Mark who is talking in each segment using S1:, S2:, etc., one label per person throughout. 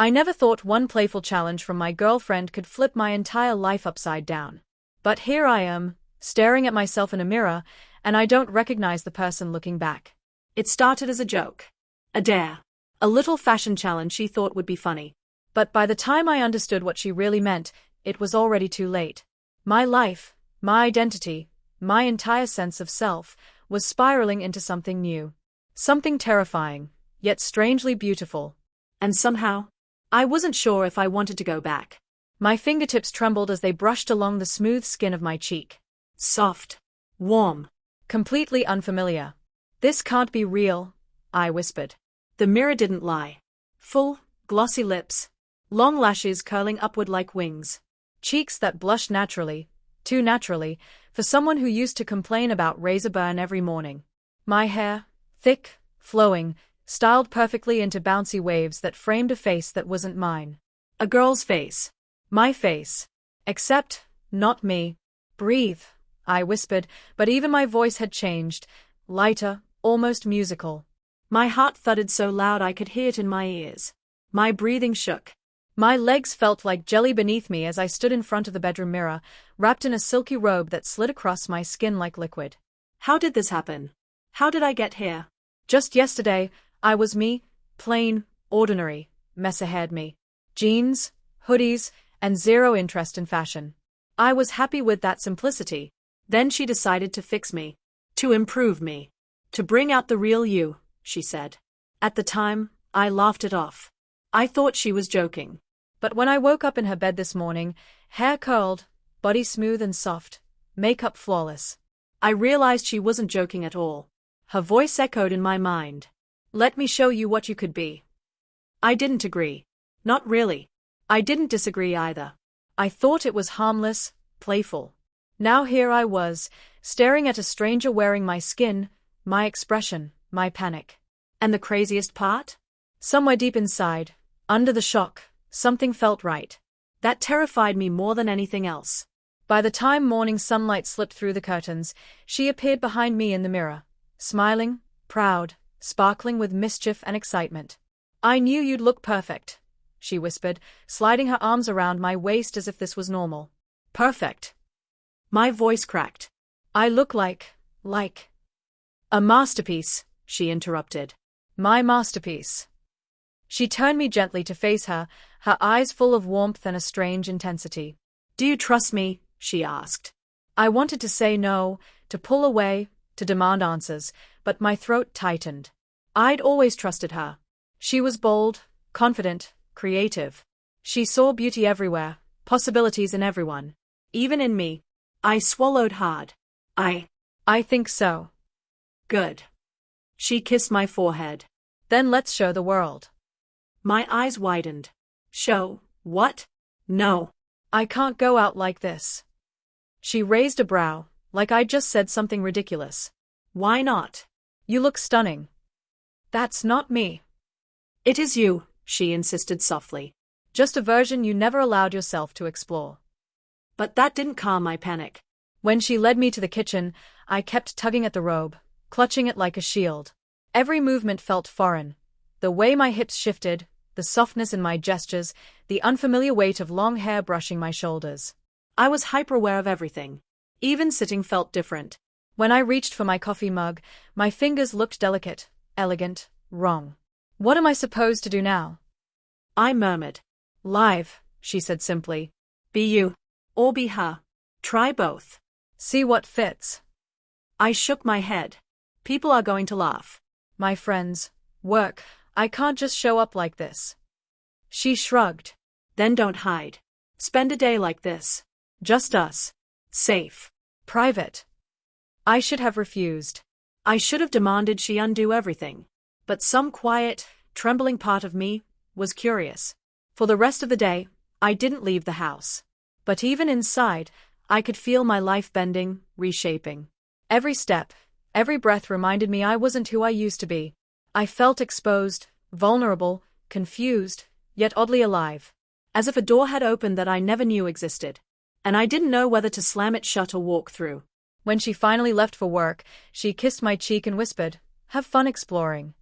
S1: I never thought one playful challenge from my girlfriend could flip my entire life upside down. But here I am, staring at myself in a mirror, and I don't recognize the person looking back. It started as a joke. A dare. A little fashion challenge she thought would be funny. But by the time I understood what she really meant, it was already too late. My life, my identity, my entire sense of self, was spiraling into something new. Something terrifying, yet strangely beautiful. And somehow, I wasn't sure if I wanted to go back. My fingertips trembled as they brushed along the smooth skin of my cheek. Soft. Warm. Completely unfamiliar. This can't be real, I whispered. The mirror didn't lie. Full, glossy lips. Long lashes curling upward like wings. Cheeks that blushed naturally, too naturally, for someone who used to complain about razor burn every morning. My hair, thick, flowing, styled perfectly into bouncy waves that framed a face that wasn't mine. A girl's face. My face. Except, not me. Breathe, I whispered, but even my voice had changed, lighter, almost musical. My heart thudded so loud I could hear it in my ears. My breathing shook. My legs felt like jelly beneath me as I stood in front of the bedroom mirror, wrapped in a silky robe that slid across my skin like liquid. How did this happen? How did I get here? Just yesterday, I was me, plain, ordinary, mess ahead me. Jeans, hoodies, and zero interest in fashion. I was happy with that simplicity. Then she decided to fix me. To improve me. To bring out the real you, she said. At the time, I laughed it off. I thought she was joking. But when I woke up in her bed this morning, hair curled, body smooth and soft, makeup flawless, I realized she wasn't joking at all. Her voice echoed in my mind. Let me show you what you could be. I didn't agree. Not really. I didn't disagree either. I thought it was harmless, playful. Now here I was, staring at a stranger wearing my skin, my expression, my panic. And the craziest part? Somewhere deep inside, under the shock, something felt right. That terrified me more than anything else. By the time morning sunlight slipped through the curtains, she appeared behind me in the mirror, smiling, proud, sparkling with mischief and excitement. I knew you'd look perfect, she whispered, sliding her arms around my waist as if this was normal. Perfect. My voice cracked. I look like a masterpiece, she interrupted. My masterpiece. She turned me gently to face her, her eyes full of warmth and a strange intensity. Do you trust me? She asked. I wanted to say no, to pull away, to demand answers, but my throat tightened. I'd always trusted her. She was bold, confident, creative. She saw beauty everywhere, possibilities in everyone. Even in me. I swallowed hard. I think so. Good. She kissed my forehead. Then let's show the world. My eyes widened. Show, what? No. I can't go out like this. She raised a brow, like I'd just said something ridiculous. Why not? You look stunning. That's not me. It is you, she insisted softly. Just a version you never allowed yourself to explore. But that didn't calm my panic. When she led me to the kitchen, I kept tugging at the robe, clutching it like a shield. Every movement felt foreign. The way my hips shifted, the softness in my gestures, the unfamiliar weight of long hair brushing my shoulders. I was hyper-aware of everything. Even sitting felt different. When I reached for my coffee mug, my fingers looked delicate, elegant, wrong. What am I supposed to do now? I murmured. Live, she said simply. Be you. Or be her. Try both. See what fits. I shook my head. People are going to laugh. My friends, work, I can't just show up like this. She shrugged. Then don't hide. Spend a day like this. Just us. Safe. Private. I should have refused. I should have demanded she undo everything. But some quiet, trembling part of me was curious. For the rest of the day, I didn't leave the house. But even inside, I could feel my life bending, reshaping. Every step, every breath reminded me I wasn't who I used to be. I felt exposed, vulnerable, confused, yet oddly alive. As if a door had opened that I never knew existed. And I didn't know whether to slam it shut or walk through. When she finally left for work, she kissed my cheek and whispered, "Have fun exploring."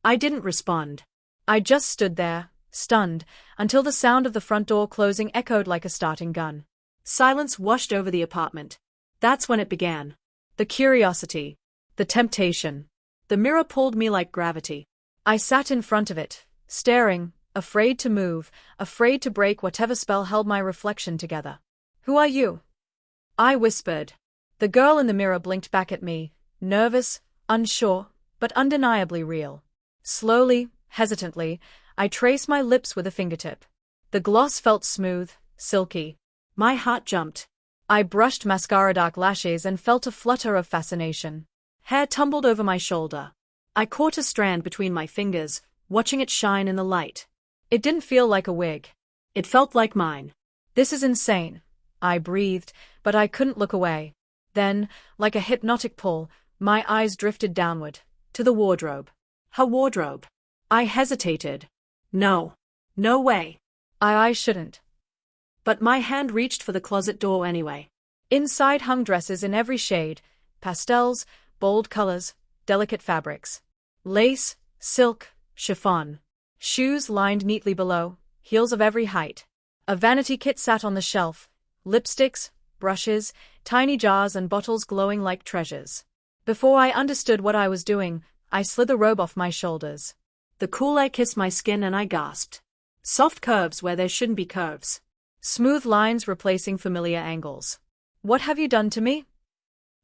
S1: I didn't respond. I just stood there, stunned, until the sound of the front door closing echoed like a starting gun. Silence washed over the apartment. That's when it began. The curiosity. The temptation. The mirror pulled me like gravity. I sat in front of it, staring, afraid to move, afraid to break whatever spell held my reflection together. "Who are you?" I whispered. The girl in the mirror blinked back at me, nervous, unsure, but undeniably real. Slowly, hesitantly, I traced my lips with a fingertip. The gloss felt smooth, silky. My heart jumped. I brushed mascara-dark lashes and felt a flutter of fascination. Hair tumbled over my shoulder. I caught a strand between my fingers, watching it shine in the light. It didn't feel like a wig. It felt like mine. "This is insane," I breathed, but I couldn't look away. Then, like a hypnotic pull, my eyes drifted downward, to the wardrobe. Her wardrobe. I hesitated. No. No way. I shouldn't. But my hand reached for the closet door anyway. Inside hung dresses in every shade, pastels, bold colors, delicate fabrics. Lace, silk, chiffon. Shoes lined neatly below, heels of every height. A vanity kit sat on the shelf, lipsticks, brushes, tiny jars and bottles glowing like treasures. Before I understood what I was doing, I slid the robe off my shoulders. The cool air kissed my skin and I gasped. Soft curves where there shouldn't be curves. Smooth lines replacing familiar angles. "What have you done to me?"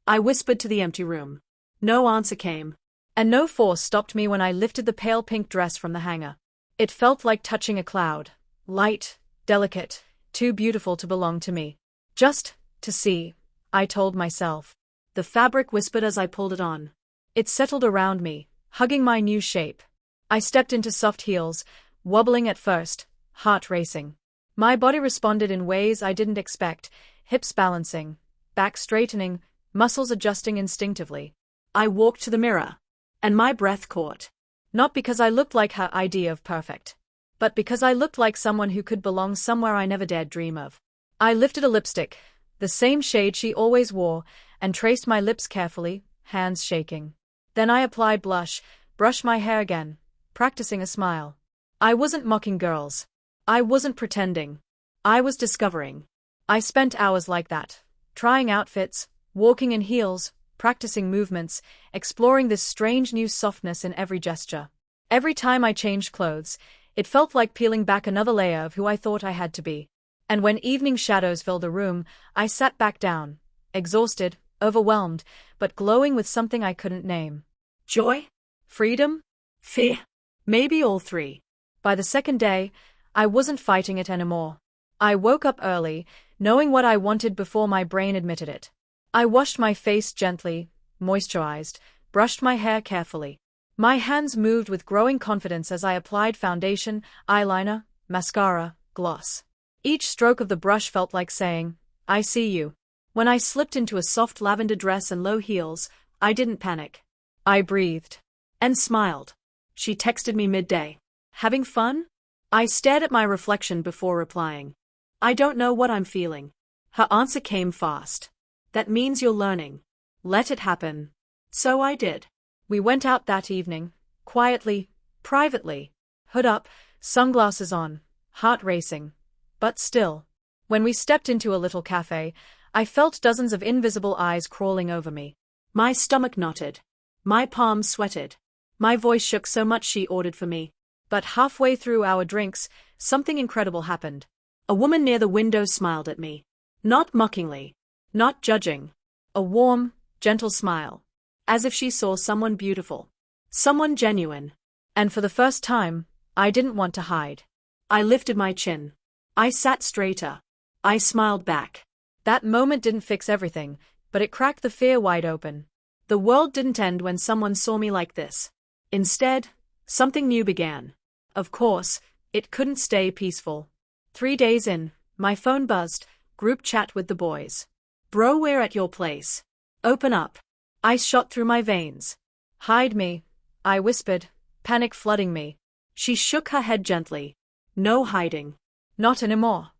S1: I whispered to the empty room. No answer came. And no force stopped me when I lifted the pale pink dress from the hanger. It felt like touching a cloud. Light, delicate, too beautiful to belong to me. Just to see, I told myself. The fabric whispered as I pulled it on. It settled around me, hugging my new shape. I stepped into soft heels, wobbling at first, heart racing. My body responded in ways I didn't expect, hips balancing, back straightening, muscles adjusting instinctively. I walked to the mirror, and my breath caught. Not because I looked like her idea of perfect, but because I looked like someone who could belong somewhere I never dared dream of. I lifted a lipstick, the same shade she always wore, and traced my lips carefully, hands shaking. Then I applied blush, brushed my hair again, practicing a smile. I wasn't mocking girls. I wasn't pretending. I was discovering. I spent hours like that, trying outfits, walking in heels, practicing movements, exploring this strange new softness in every gesture. Every time I changed clothes, it felt like peeling back another layer of who I thought I had to be. And when evening shadows filled the room, I sat back down, exhausted, overwhelmed, but glowing with something I couldn't name. Joy? Freedom? Fear? Maybe all three. By the second day, I wasn't fighting it anymore. I woke up early, knowing what I wanted before my brain admitted it. I washed my face gently, moisturized, brushed my hair carefully. My hands moved with growing confidence as I applied foundation, eyeliner, mascara, gloss. Each stroke of the brush felt like saying, "I see you." When I slipped into a soft lavender dress and low heels, I didn't panic. I breathed. And smiled. She texted me midday. "Having fun?" I stared at my reflection before replying. "I don't know what I'm feeling." Her answer came fast. "That means you're learning. Let it happen." So I did. We went out that evening, quietly, privately, hood up, sunglasses on, heart racing. But still. When we stepped into a little cafe, I felt dozens of invisible eyes crawling over me. My stomach knotted. My palms sweated. My voice shook so much she ordered for me. But halfway through our drinks, something incredible happened. A woman near the window smiled at me. Not mockingly. Not judging. A warm, gentle smile. As if she saw someone beautiful. Someone genuine. And for the first time, I didn't want to hide. I lifted my chin. I sat straighter. I smiled back. That moment didn't fix everything, but it cracked the fear wide open. The world didn't end when someone saw me like this. Instead, something new began. Of course, it couldn't stay peaceful. 3 days in, my phone buzzed, group chat with the boys. "Bro, we're at your place. Open up." Ice shot through my veins. "Hide me," I whispered, panic flooding me. She shook her head gently. "No hiding. Not anymore.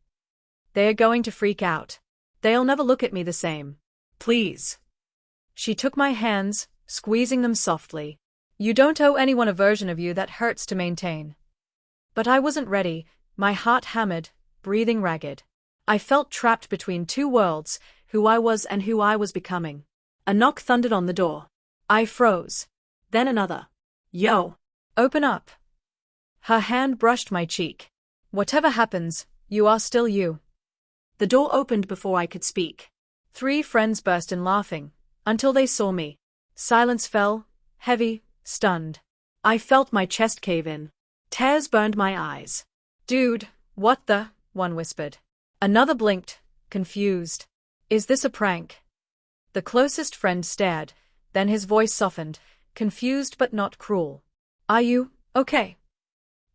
S1: They're going to freak out. They'll never look at me the same. Please." She took my hands, squeezing them softly. "You don't owe anyone a version of you that hurts to maintain." But I wasn't ready, my heart hammered, breathing ragged. I felt trapped between two worlds, who I was and who I was becoming. A knock thundered on the door. I froze. Then another. Yo. Open up. Her hand brushed my cheek. Whatever happens, you are still you. The door opened before I could speak. 3 friends burst in laughing, until they saw me. Silence fell, heavy, stunned. I felt my chest cave in. Tears burned my eyes. Dude, what the? One whispered. Another blinked, confused. Is this a prank? The closest friend stared, then his voice softened, confused but not cruel. Are you okay?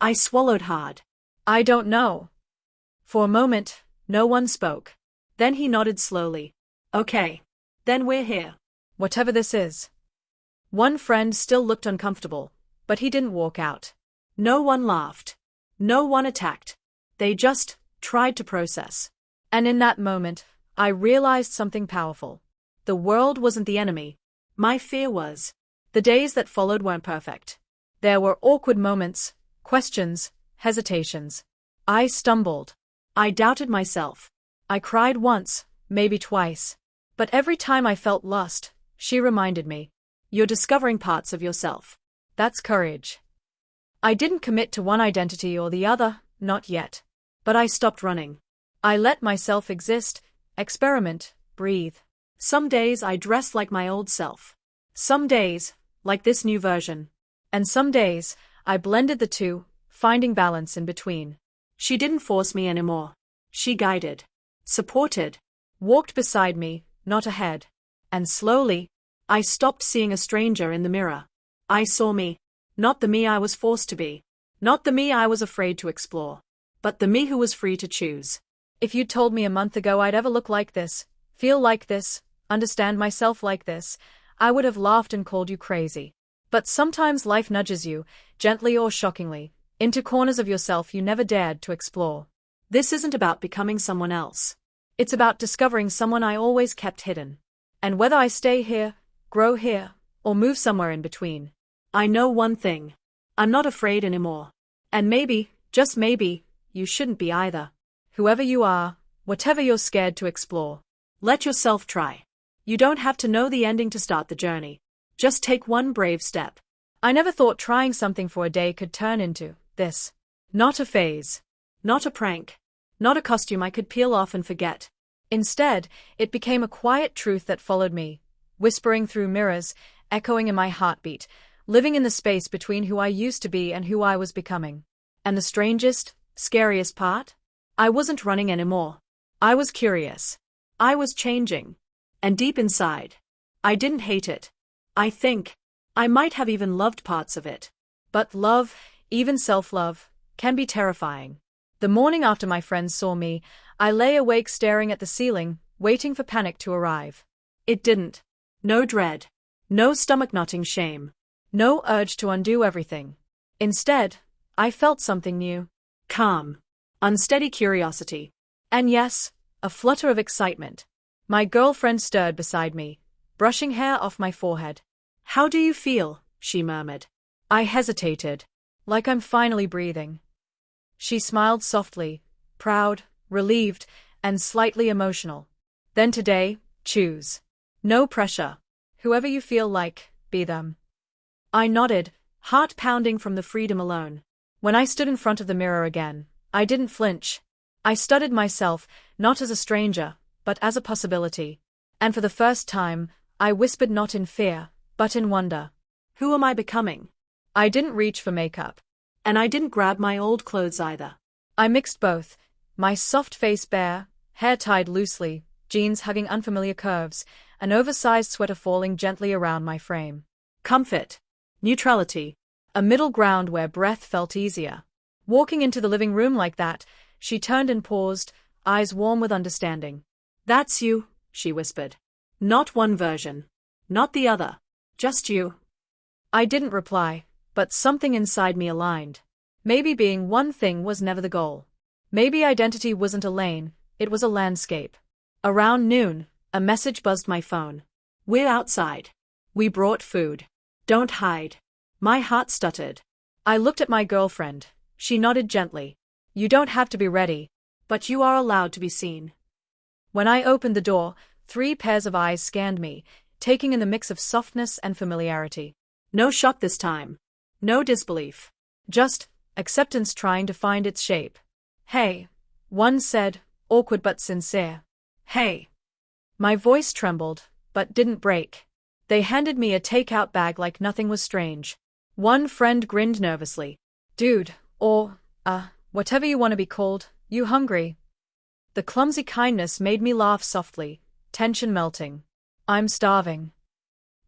S1: I swallowed hard. I don't know. For a moment, no one spoke. Then he nodded slowly. Okay. Then we're here. Whatever this is. One friend still looked uncomfortable, but he didn't walk out. No one laughed. No one attacked. They just tried to process. And in that moment, I realized something powerful. The world wasn't the enemy. My fear was. The days that followed weren't perfect. There were awkward moments, questions, hesitations. I stumbled. I doubted myself. I cried once, maybe twice. But every time I felt lost, she reminded me. You're discovering parts of yourself. That's courage. I didn't commit to one identity or the other, not yet. But I stopped running. I let myself exist, experiment, breathe. Some days I dressed like my old self. Some days, like this new version. And some days, I blended the two, finding balance in between. She didn't force me anymore. She guided, supported, walked beside me, not ahead. And slowly, I stopped seeing a stranger in the mirror. I saw me. Not the me I was forced to be. Not the me I was afraid to explore. But the me who was free to choose. If you'd told me a month ago I'd ever look like this, feel like this, understand myself like this, I would have laughed and called you crazy. But sometimes life nudges you, gently or shockingly, into corners of yourself you never dared to explore. This isn't about becoming someone else. It's about discovering someone I always kept hidden. And whether I stay here, grow here, or move somewhere in between, I know one thing. I'm not afraid anymore. And maybe, just maybe, you shouldn't be either. Whoever you are, whatever you're scared to explore, let yourself try. You don't have to know the ending to start the journey. Just take one brave step. I never thought trying something for a day could turn into this. Not a phase. Not a prank. Not a costume I could peel off and forget. Instead, it became a quiet truth that followed me, whispering through mirrors, echoing in my heartbeat, living in the space between who I used to be and who I was becoming. And the strangest, scariest part? I wasn't running anymore. I was curious. I was changing. And deep inside, I didn't hate it. I think I might have even loved parts of it. But love, even self-love, can be terrifying. The morning after my friends saw me, I lay awake staring at the ceiling, waiting for panic to arrive. It didn't. No dread. No stomach-knotting shame. No urge to undo everything. Instead, I felt something new. Calm. Unsteady curiosity. And yes, a flutter of excitement. My girlfriend stirred beside me, brushing hair off my forehead. How do you feel? She murmured. I hesitated. Like I'm finally breathing. She smiled softly, proud, relieved, and slightly emotional. Then today, choose. No pressure. Whoever you feel like, be them. I nodded, heart pounding from the freedom alone. When I stood in front of the mirror again, I didn't flinch. I studied myself, not as a stranger, but as a possibility. And for the first time, I whispered not in fear, but in wonder. Who am I becoming? I didn't reach for makeup. And I didn't grab my old clothes either. I mixed both, my soft face bare, hair tied loosely, jeans hugging unfamiliar curves, an oversized sweater falling gently around my frame. Comfort. Neutrality. A middle ground where breath felt easier. Walking into the living room like that, she turned and paused, eyes warm with understanding. That's you, she whispered. Not one version. Not the other. Just you. I didn't reply, but something inside me aligned. Maybe being one thing was never the goal. Maybe identity wasn't a lane, it was a landscape. Around noon, a message buzzed my phone. We're outside. We brought food. Don't hide. My heart stuttered. I looked at my girlfriend, She nodded gently. You don't have to be ready, but you are allowed to be seen. When I opened the door, 3 pairs of eyes scanned me, taking in the mix of softness and familiarity. No shock this time. No disbelief. Just acceptance trying to find its shape. Hey. One said, awkward but sincere. Hey. My voice trembled, but didn't break. They handed me a takeout bag like nothing was strange. One friend grinned nervously. Dude, or, whatever you want to be called, you hungry? The clumsy kindness made me laugh softly, tension melting. I'm starving.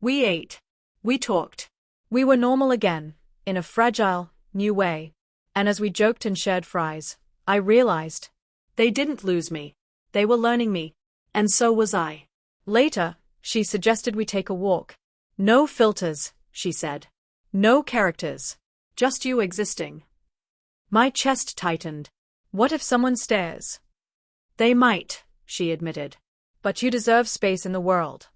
S1: We ate. We talked. We were normal again, in a fragile, new way. And as we joked and shared fries, I realized. They didn't lose me. They were learning me. And so was I. Later, she suggested we take a walk. No filters, she said. No characters. Just you existing. My chest tightened. What if someone stares? They might, she admitted. But you deserve space in the world.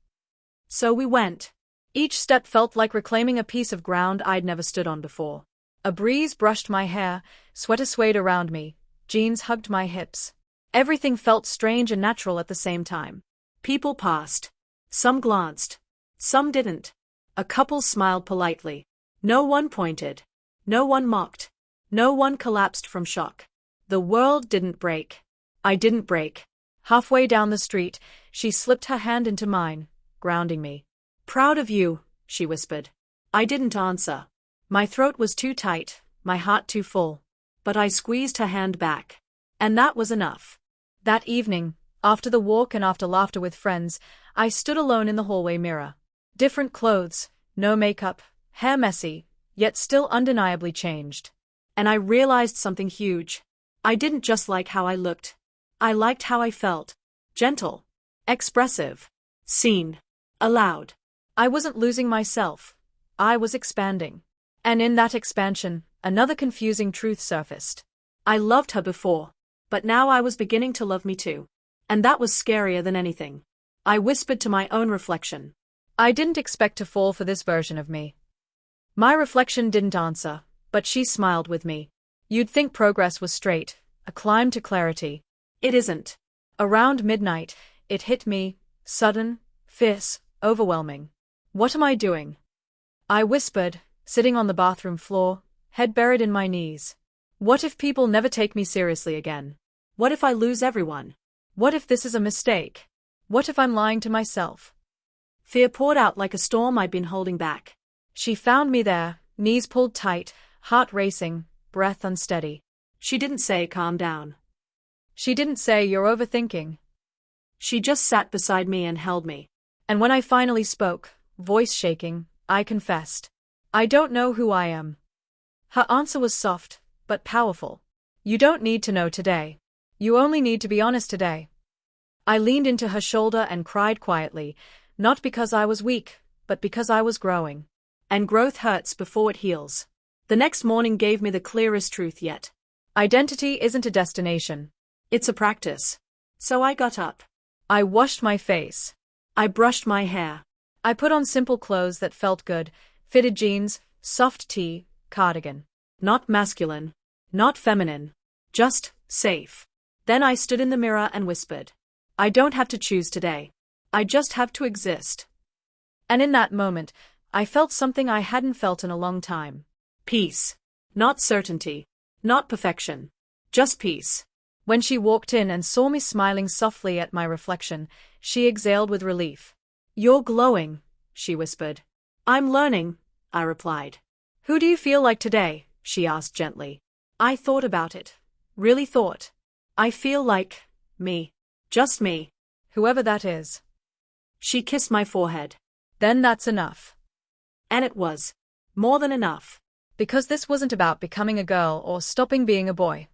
S1: So we went. Each step felt like reclaiming a piece of ground I'd never stood on before. A breeze brushed my hair, sweater swayed around me, jeans hugged my hips. Everything felt strange and natural at the same time. People passed. Some glanced. Some didn't. A couple smiled politely. No one pointed. No one mocked. No one collapsed from shock. The world didn't break. I didn't break. Halfway down the street, she slipped her hand into mine, grounding me. Proud of you, she whispered. I didn't answer. My throat was too tight, my heart too full. But I squeezed her hand back. And that was enough. That evening, after the walk and after laughter with friends, I stood alone in the hallway mirror. Different clothes, no makeup, hair messy, yet still undeniably changed. And I realized something huge. I didn't just like how I looked. I liked how I felt. Gentle. Expressive. Seen. Allowed. I wasn't losing myself. I was expanding. And in that expansion, another confusing truth surfaced. I loved her before, but now I was beginning to love me too. And that was scarier than anything. I whispered to my own reflection. I didn't expect to fall for this version of me. My reflection didn't answer, but she smiled with me. You'd think progress was straight, a climb to clarity. It isn't. Around midnight, it hit me, sudden, fierce, overwhelming. What am I doing? I whispered, sitting on the bathroom floor, head buried in my knees. What if people never take me seriously again? What if I lose everyone? What if this is a mistake? What if I'm lying to myself? Fear poured out like a storm I'd been holding back. She found me there, knees pulled tight, heart racing, breath unsteady. She didn't say calm down. She didn't say you're overthinking. She just sat beside me and held me. And when I finally spoke, voice shaking, I confessed. I don't know who I am. Her answer was soft, but powerful. You don't need to know today. You only need to be honest today. I leaned into her shoulder and cried quietly, not because I was weak, but because I was growing. And growth hurts before it heals. The next morning gave me the clearest truth yet. Identity isn't a destination. It's a practice. So I got up. I washed my face. I brushed my hair. I put on simple clothes that felt good, fitted jeans, soft tee, cardigan. Not masculine. Not feminine. Just safe. Then I stood in the mirror and whispered. I don't have to choose today. I just have to exist. And in that moment, I felt something I hadn't felt in a long time. Peace. Not certainty. Not perfection. Just peace. When she walked in and saw me smiling softly at my reflection, she exhaled with relief. You're glowing, she whispered. I'm learning, I replied. Who do you feel like today? She asked gently. I thought about it. Really thought. I feel like me. Just me. Whoever that is. She kissed my forehead. Then that's enough. And it was. More than enough. Because this wasn't about becoming a girl or stopping being a boy.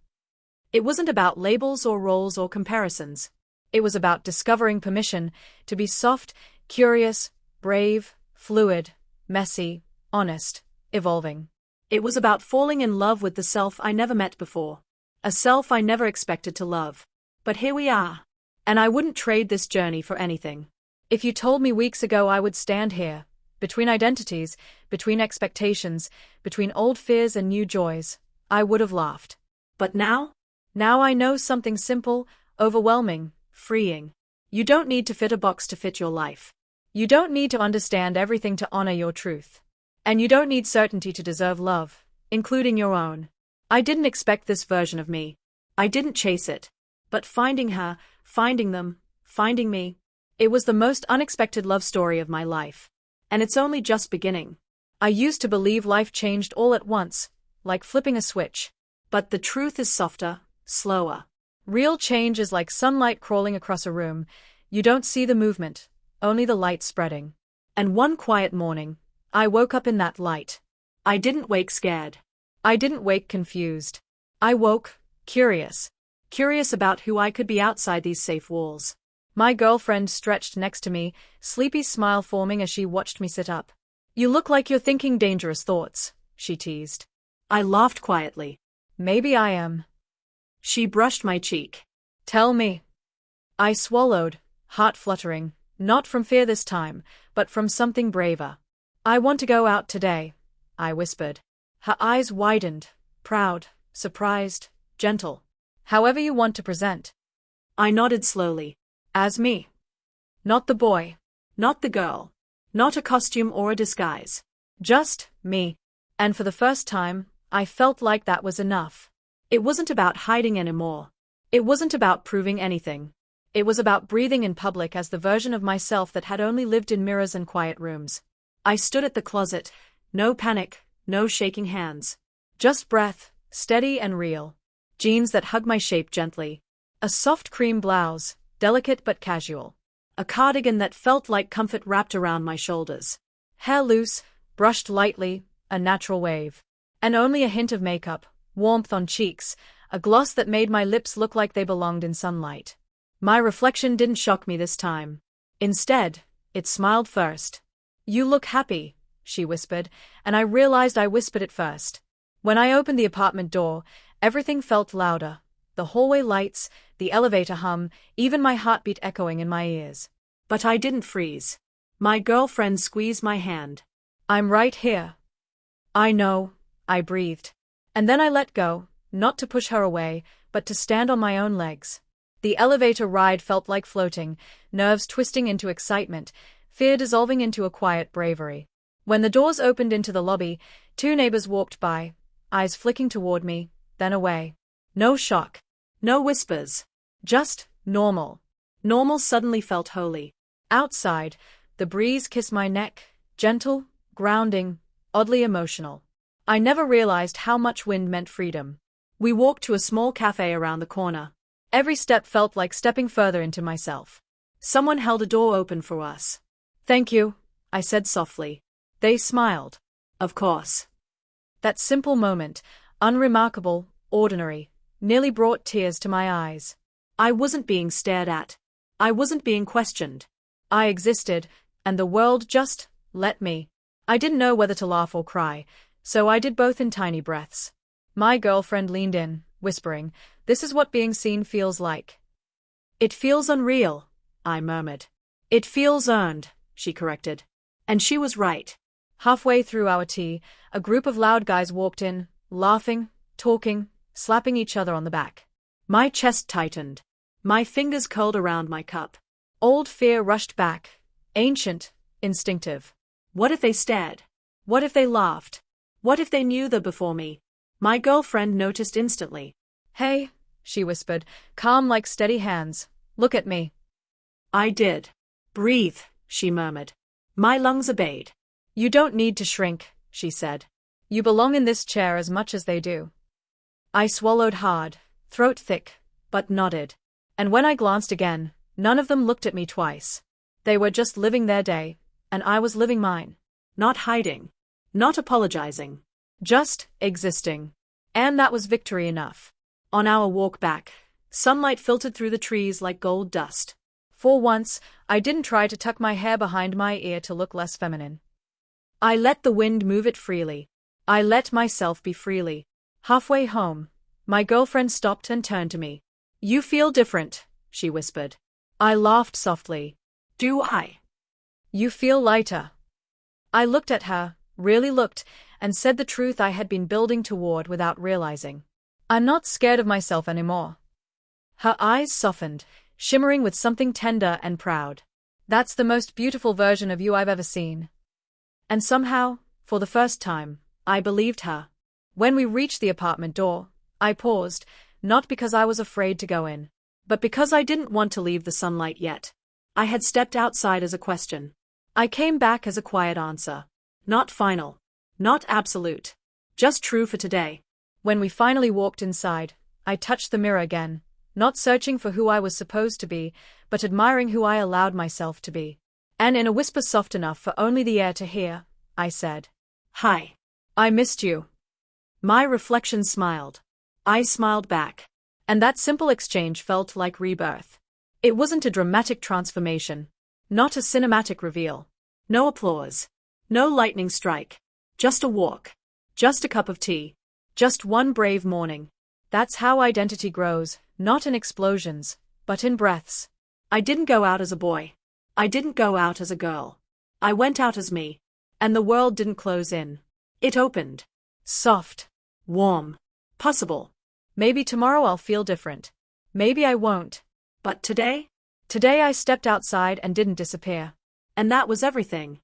S1: It wasn't about labels or roles or comparisons. It was about discovering permission to be soft, curious, brave, fluid, messy, honest, evolving. It was about falling in love with the self I never met before. A self I never expected to love. But here we are. And I wouldn't trade this journey for anything. If you told me weeks ago I would stand here, between identities, between expectations, between old fears and new joys, I would have laughed.
S2: But now?
S1: Now I know something simple, overwhelming, freeing. You don't need to fit a box to fit your life. You don't need to understand everything to honor your truth. And you don't need certainty to deserve love, including your own. I didn't expect this version of me. I didn't chase it. But finding her, finding them, finding me, it was the most unexpected love story of my life. And it's only just beginning. I used to believe life changed all at once, like flipping a switch. But the truth is softer, slower. Real change is like sunlight crawling across a room. You don't see the movement, only the light spreading. And one quiet morning, I woke up in that light. I didn't wake scared. I didn't wake confused. I woke curious. Curious about who I could be outside these safe walls. My girlfriend stretched next to me, sleepy smile forming as she watched me sit up. You look like you're thinking dangerous thoughts, she teased.
S2: I laughed quietly.
S1: Maybe I am.
S2: She brushed my cheek.
S1: Tell me. I swallowed, heart fluttering, not from fear this time, but from something braver. I want to go out today, I whispered. Her eyes widened, proud, surprised, gentle. However you want to present.
S2: I nodded slowly.
S1: As me. Not the boy.
S2: Not the girl. Not a costume or a disguise.
S1: Just me. And for the first time, I felt like that was enough. It wasn't about hiding anymore. It wasn't about proving anything. It was about breathing in public as the version of myself that had only lived in mirrors and quiet rooms. I stood at the closet. No panic, no shaking hands. Just breath, steady and real. Jeans that hug my shape gently. A soft cream blouse, delicate but casual. A cardigan that felt like comfort wrapped around my shoulders. Hair loose, brushed lightly, a natural wave. And only a hint of makeup, warmth on cheeks, a gloss that made my lips look like they belonged in sunlight. My reflection didn't shock me this time. Instead, it smiled first. You look happy, she whispered, and I realized I whispered it first. When I opened the apartment door, everything felt louder. The hallway lights, the elevator hum, even my heartbeat echoing in my ears. But I didn't freeze. My girlfriend squeezed my hand. I'm right here. I know, I breathed. And then I let go, not to push her away, but to stand on my own legs. The elevator ride felt like floating, nerves twisting into excitement, fear dissolving into a quiet bravery. When the doors opened into the lobby, two neighbors walked by, eyes flicking toward me, then away. No shock. No whispers. Just normal. Normal suddenly felt holy. Outside, the breeze kissed my neck, gentle, grounding, oddly emotional. I never realized how much wind meant freedom. We walked to a small cafe around the corner. Every step felt like stepping further into myself. Someone held a door open for us. Thank you, I said softly. They smiled. Of course. That simple moment, unremarkable, ordinary, nearly brought tears to my eyes. I wasn't being stared at. I wasn't being questioned. I existed, and the world just let me. I didn't know whether to laugh or cry, so I did both in tiny breaths. My girlfriend leaned in, whispering, "This is what being seen feels like." "It feels unreal," I murmured. "It feels earned," she corrected. And she was right. Halfway through our tea, a group of loud guys walked in, laughing, talking, slapping each other on the back. My chest tightened. My fingers curled around my cup. Old fear rushed back, ancient, instinctive. What if they stared? What if they laughed? What if they knew the before me? My girlfriend noticed instantly. "Hey," she whispered, calm like steady hands. "Look at me." I did. "Breathe," she murmured. My lungs obeyed. "You don't need to shrink," she said. "You belong in this chair as much as they do." I swallowed hard, throat thick, but nodded. And when I glanced again, none of them looked at me twice. They were just living their day, and I was living mine. Not hiding. Not apologizing. Just existing. And that was victory enough. On our walk back, sunlight filtered through the trees like gold dust. For once, I didn't try to tuck my hair behind my ear to look less feminine. I let the wind move it freely. I let myself be freely. Halfway home, my girlfriend stopped and turned to me. "You feel different," she whispered. I laughed softly. "Do I?" "You feel lighter." I looked at her, really looked, and said the truth I had been building toward without realizing. I'm not scared of myself anymore. Her eyes softened, shimmering with something tender and proud. That's the most beautiful version of you I've ever seen. And somehow, for the first time, I believed her. When we reached the apartment door, I paused, not because I was afraid to go in,
S2: but because I didn't want to leave the sunlight yet. I had stepped outside as a question. I came back as a quiet answer. Not final. Not absolute. Just true for today.
S1: When we finally walked inside, I touched the mirror again, not searching for who I was supposed to be, but admiring who I allowed myself to be. And in a whisper soft enough for only the air to hear, I said,
S2: "Hi.
S1: I missed you."
S2: My reflection smiled. I smiled back.
S1: And that simple exchange felt like rebirth. It wasn't a dramatic transformation. Not a cinematic reveal.
S2: No applause. No lightning strike. Just a walk. Just a cup of tea.
S1: Just one brave morning. That's how identity grows, not in explosions, but in breaths.
S2: I didn't go out as a boy. I didn't go out as a girl. I went out as me. And the world didn't close in. It opened. Soft. Warm. Possible.
S1: Maybe tomorrow I'll feel different. Maybe I won't.
S2: But today?
S1: Today I stepped outside and didn't disappear.
S2: And that was everything.